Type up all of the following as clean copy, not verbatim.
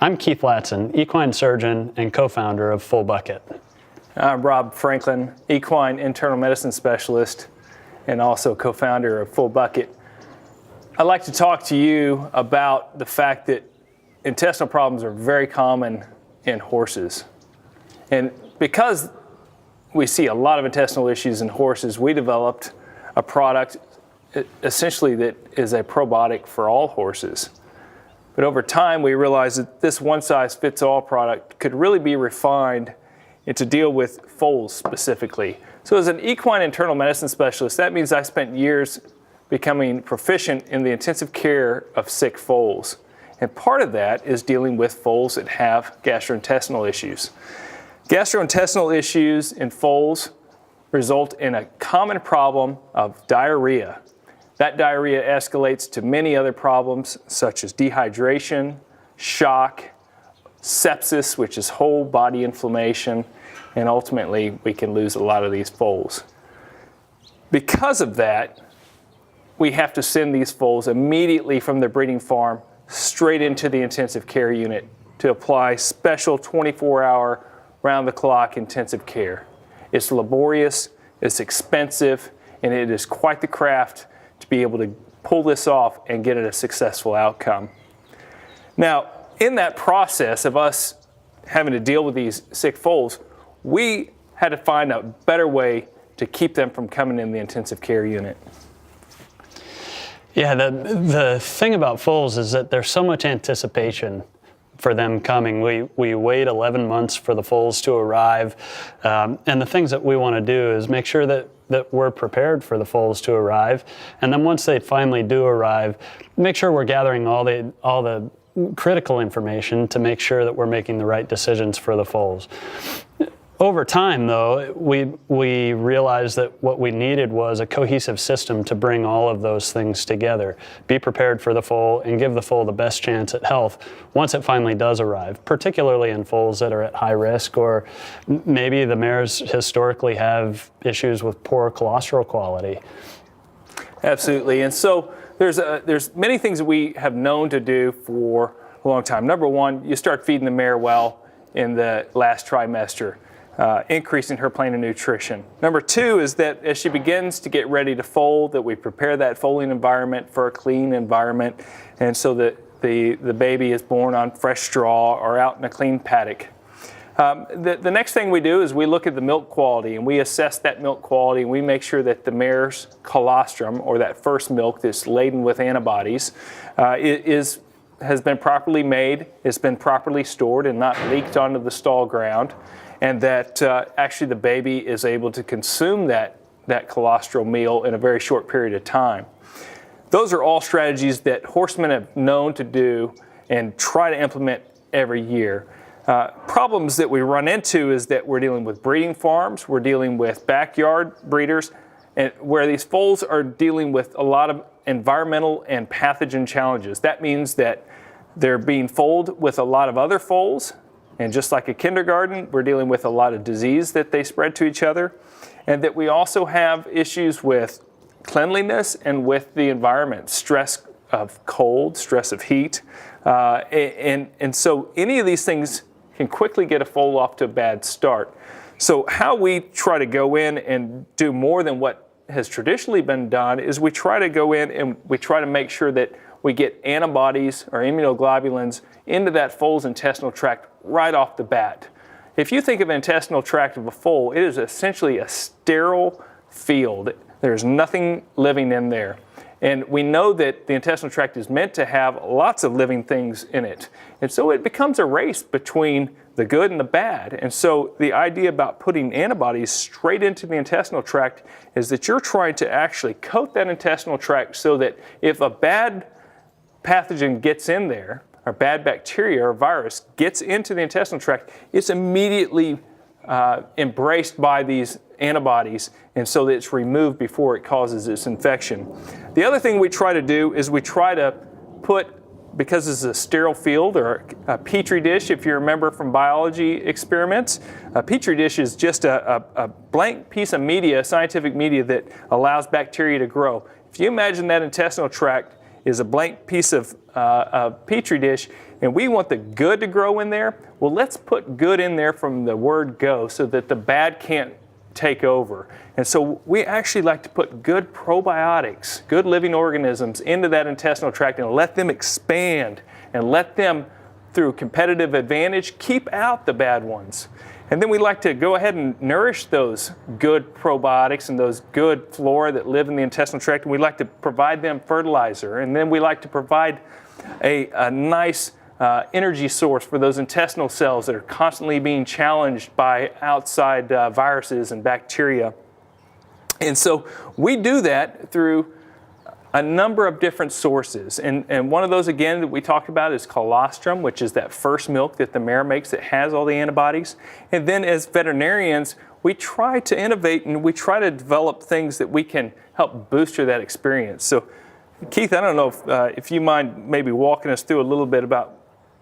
I'm Keith Latson, equine surgeon and co-founder of FullBucket. I'm Rob Franklin, equine internal medicine specialist and also co-founder of FullBucket. I'd like to talk to you about the fact that intestinal problems are very common in horses. And because we see a lot of intestinal issues in horses, we developed a product essentially that is a probiotic for all horses. But over time, we realized that this one-size-fits-all product could really be refined and to deal with foals specifically. So as an equine internal medicine specialist, that means I spent years becoming proficient in the intensive care of sick foals. And part of that is dealing with foals that have gastrointestinal issues. Gastrointestinal issues in foals result in a common problem of diarrhea. That diarrhea escalates to many other problems such as dehydration, shock, sepsis, which is whole body inflammation, and ultimately we can lose a lot of these foals. Because of that, we have to send these foals immediately from the breeding farm straight into the intensive care unit to apply special 24-hour round-the-clock intensive care. It's laborious, it's expensive, and it is quite the craft to be able to pull this off and get it a successful outcome. Now, in that process of us having to deal with these sick foals, we had to find a better way to keep them from coming in the intensive care unit. Yeah, the thing about foals is that there's so much anticipation for them coming. We wait 11 months for the foals to arrive, and the things that we want to do is make sure that we're prepared for the foals to arrive, and then once they finally do arrive, make sure we're gathering all the critical information to make sure that we're making the right decisions for the foals. Over time, though, we realized that what we needed was a cohesive system to bring all of those things together. Be prepared for the foal and give the foal the best chance at health once it finally does arrive, particularly in foals that are at high risk, or maybe the mares historically have issues with poor cholesterol quality. Absolutely, and so there's many things that we have known to do for a long time. Number one, you start feeding the mare well in the last trimester. Increasing her plane of nutrition. Number two is that as she begins to get ready to foal, that we prepare that foaling environment for a clean environment, and so that the baby is born on fresh straw or out in a clean paddock. The next thing we do is we look at the milk quality, and we assess that milk quality, and we make sure that the mare's colostrum, or that first milk that's laden with antibodies, has been properly made, it's been properly stored and not leaked onto the stall ground, and that actually the baby is able to consume that colostral meal in a very short period of time. Those are all strategies that horsemen have known to do and try to implement every year. Problems that we run into is that we're dealing with breeding farms, we're dealing with backyard breeders, and where these foals are dealing with a lot of environmental and pathogen challenges. That means that they're being foaled with a lot of other foals, and just like a kindergarten, we're dealing with a lot of disease that they spread to each other, and that we also have issues with cleanliness and with the environment, stress of cold, stress of heat, and so any of these things can quickly get a foal off to a bad start. So how we try to go in and do more than what has traditionally been done is we try to go in and we try to make sure that we get antibodies or immunoglobulins into that foal's intestinal tract right off the bat. If you think of an intestinal tract of a foal, it is essentially a sterile field. There's nothing living in there. And we know that the intestinal tract is meant to have lots of living things in it. And so it becomes a race between the good and the bad. And so the idea about putting antibodies straight into the intestinal tract is that you're trying to actually coat that intestinal tract so that if a bad pathogen gets in there, or bad bacteria or virus gets into the intestinal tract, it's immediately embraced by these antibodies, and so that it's removed before it causes its infection. The other thing we try to do is we try to put, because this is a sterile field or a petri dish, if you remember from biology experiments, a petri dish is just a blank piece of media, scientific media, that allows bacteria to grow. If you imagine that intestinal tract is a blank piece of a Petri dish, and we want the good to grow in there. Well, let's put good in there from the word go so that the bad can't take over. And so we actually like to put good probiotics, good living organisms into that intestinal tract and let them expand and let them, through competitive advantage, keep out the bad ones. And then we like to go ahead and nourish those good probiotics and those good flora that live in the intestinal tract, and we like to provide them fertilizer. And then we like to provide a nice energy source for those intestinal cells that are constantly being challenged by outside viruses and bacteria. And so we do that through a number of different sources. And one of those, again, that we talked about is colostrum, which is that first milk that the mare makes that has all the antibodies. And then as veterinarians, we try to innovate and we try to develop things that we can help booster that experience. So Keith, I don't know if you mind maybe walking us through a little bit about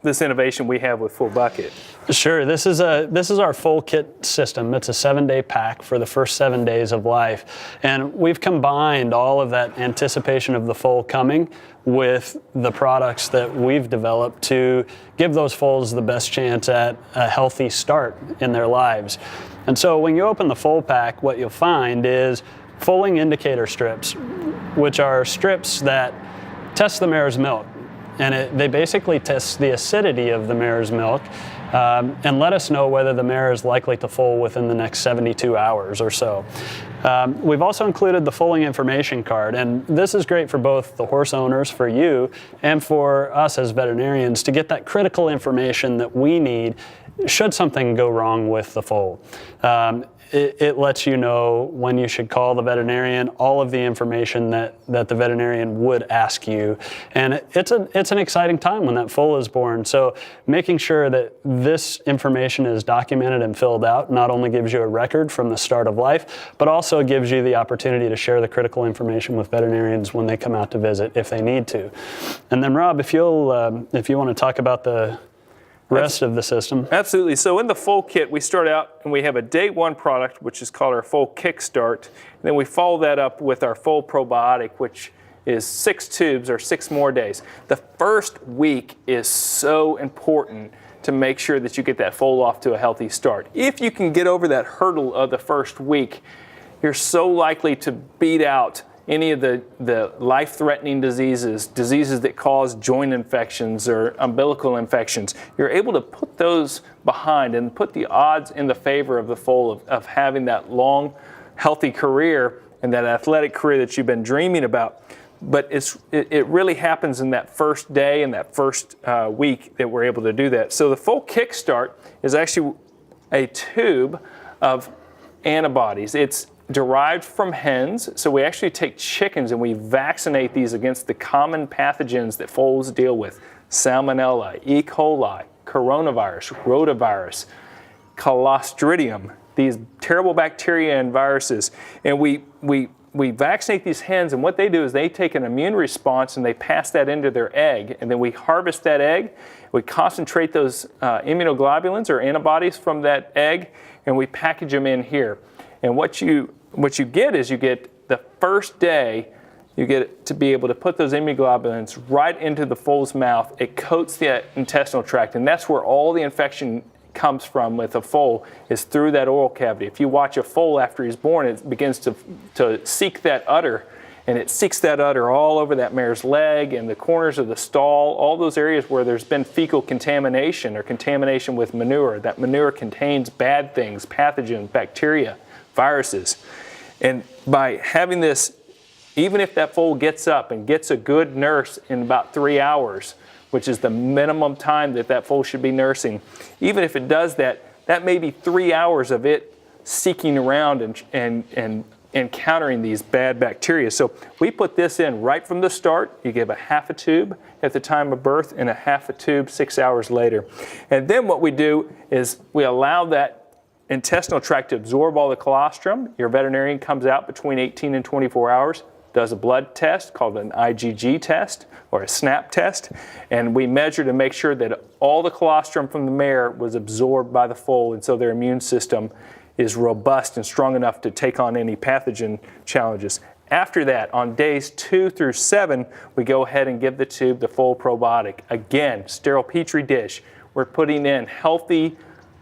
this innovation we have with FullBucket. Sure. This is our Foal kit system. It's a 7-day pack for the first 7 days of life, and we've combined all of that anticipation of the foal coming with the products that we've developed to give those foals the best chance at a healthy start in their lives. And so when you open the Foal pack, what you'll find is foaling indicator strips, which are strips that test the mare's milk. And they basically test the acidity of the mare's milk and let us know whether the mare is likely to foal within the next 72 hours or so. We've also included the foaling information card, and this is great for both the horse owners, for you, and for us as veterinarians to get that critical information that we need should something go wrong with the foal. It lets you know when you should call the veterinarian, all of the information that the veterinarian would ask you. And it's an exciting time when that foal is born. So making sure that this information is documented and filled out not only gives you a record from the start of life, but also gives you the opportunity to share the critical information with veterinarians when they come out to visit if they need to. And then Rob, if you want to talk about the rest of the system. Absolutely. So in the Foal kit, we start out and we have a day one product, which is called our Foal Kickstart. And then we follow that up with our Foal Probiotic, which is 6 tubes or 6 more days. The first week is so important to make sure that you get that foal off to a healthy start. If you can get over that hurdle of the first week, you're so likely to beat out any of the life-threatening diseases that cause joint infections or umbilical infections. You're able to put those behind and put the odds in the favor of the foal of having that long, healthy career and that athletic career that you've been dreaming about. But it really happens in that first day and that first week that we're able to do that. So the Foal Kickstart is actually a tube of antibodies. It's derived from hens, so we actually take chickens and we vaccinate these against the common pathogens that foals deal with: Salmonella, E. coli, coronavirus, rotavirus, Clostridium, these terrible bacteria and viruses. And we vaccinate these hens, and what they do is they take an immune response and they pass that into their egg, and then we harvest that egg, we concentrate those immunoglobulins or antibodies from that egg, and we package them in here. And what you get is you get the first day, you get to be able to put those immunoglobulins right into the foal's mouth. It coats the intestinal tract, and that's where all the infection comes from with a foal, is through that oral cavity. If you watch a foal after he's born, it begins to seek that udder, and it seeks that udder all over that mare's leg and the corners of the stall, all those areas where there's been fecal contamination or contamination with manure. That manure contains bad things, pathogens, bacteria, viruses. And by having this, even if that foal gets up and gets a good nurse in about 3 hours, which is the minimum time that foal should be nursing, even if it does that, that may be 3 hours of it seeking around and encountering these bad bacteria. So we put this in right from the start. You give a half a tube at the time of birth and a half a tube 6 hours later. And then what we do is we allow that intestinal tract to absorb all the colostrum. Your veterinarian comes out between 18 and 24 hours, does a blood test called an IgG test or a SNAP test, and we measure to make sure that all the colostrum from the mare was absorbed by the foal, and so their immune system is robust and strong enough to take on any pathogen challenges. After that, on days 2 through 7, we go ahead and give the tube the Foal probiotic. Again, sterile petri dish. We're putting in healthy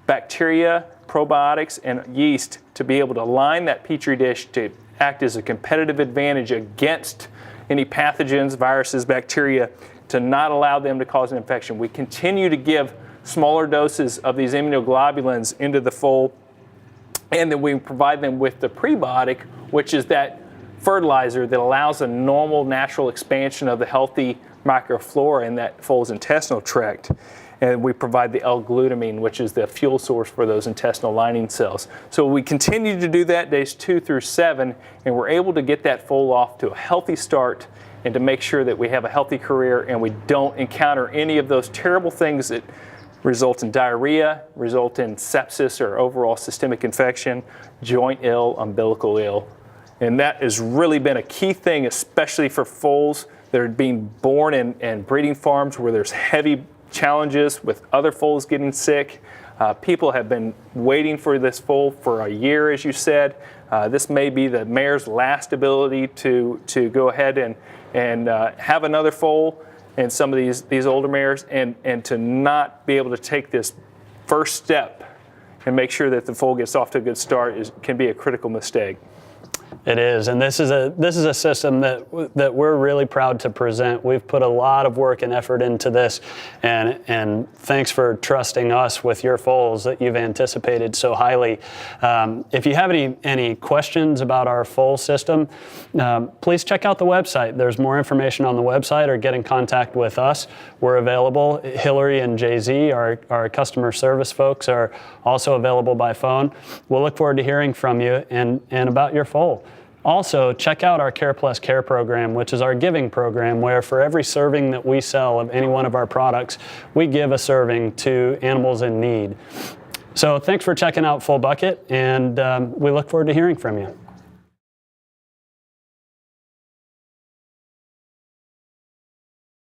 bacteria, probiotics, and yeast to be able to line that petri dish to act as a competitive advantage against any pathogens, viruses, bacteria, to not allow them to cause an infection. We continue to give smaller doses of these immunoglobulins into the foal, and then we provide them with the prebiotic, which is that fertilizer that allows a normal natural expansion of the healthy microflora in that foal's intestinal tract. And we provide the L-glutamine, which is the fuel source for those intestinal lining cells. So we continue to do that days 2 through 7, and we're able to get that foal off to a healthy start and to make sure that we have a healthy career and we don't encounter any of those terrible things that result in diarrhea, result in sepsis or overall systemic infection, joint ill, umbilical ill. And that has really been a key thing, especially for foals that are being born in breeding farms where there's heavy challenges with other foals getting sick. People have been waiting for this foal for a year, as you said. This may be the mare's last ability to go ahead and have another foal in some of these older mares, and to not be able to take this first step and make sure that the foal gets off to a good start can be a critical mistake. It is, and this is a system that we're really proud to present. We've put a lot of work and effort into this, and thanks for trusting us with your foals that you've anticipated so highly. If you have any questions about our foal system, please check out the website. There's more information on the website, or get in contact with us. We're available. Hillary and Jay-Z, our customer service folks, are also available by phone. We'll look forward to hearing from you and about your foal. Also, check out our Care Plus Care program, which is our giving program, where for every serving that we sell of any one of our products, we give a serving to animals in need. So thanks for checking out FullBucket, and we look forward to hearing from you.